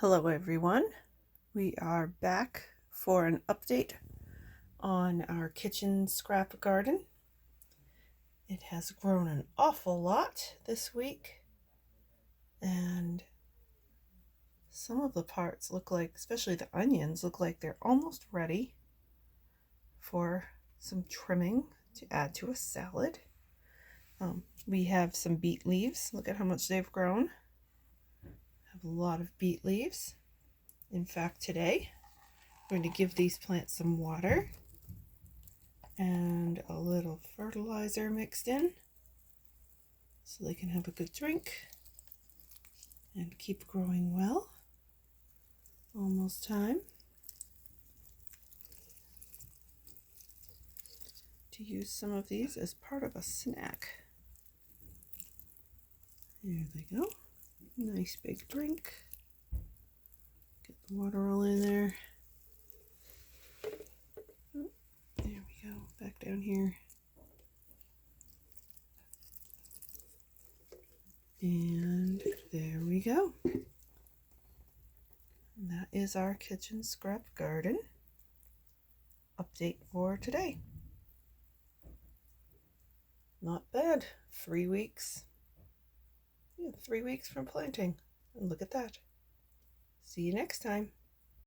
Hello everyone, we are back for an update on our kitchen scrap garden. It has grown an awful lot this week, and some of the parts look like, especially the onions, look like they're almost ready for some trimming to add to a salad. We have some beet leaves. Look at how much they've grown. Have a lot of beet leaves. In fact, today I'm going to give these plants some water and a little fertilizer mixed in so they can have a good drink and keep growing well. Almost time to use some of these as part of a snack. There they go. Nice big drink. Get the water all in there. Oh, there we go. Back down here. And there we go. And that is our kitchen scrap garden update for today. Not bad. 3 weeks. Yeah, 3 weeks from planting. And look at that. See you next time.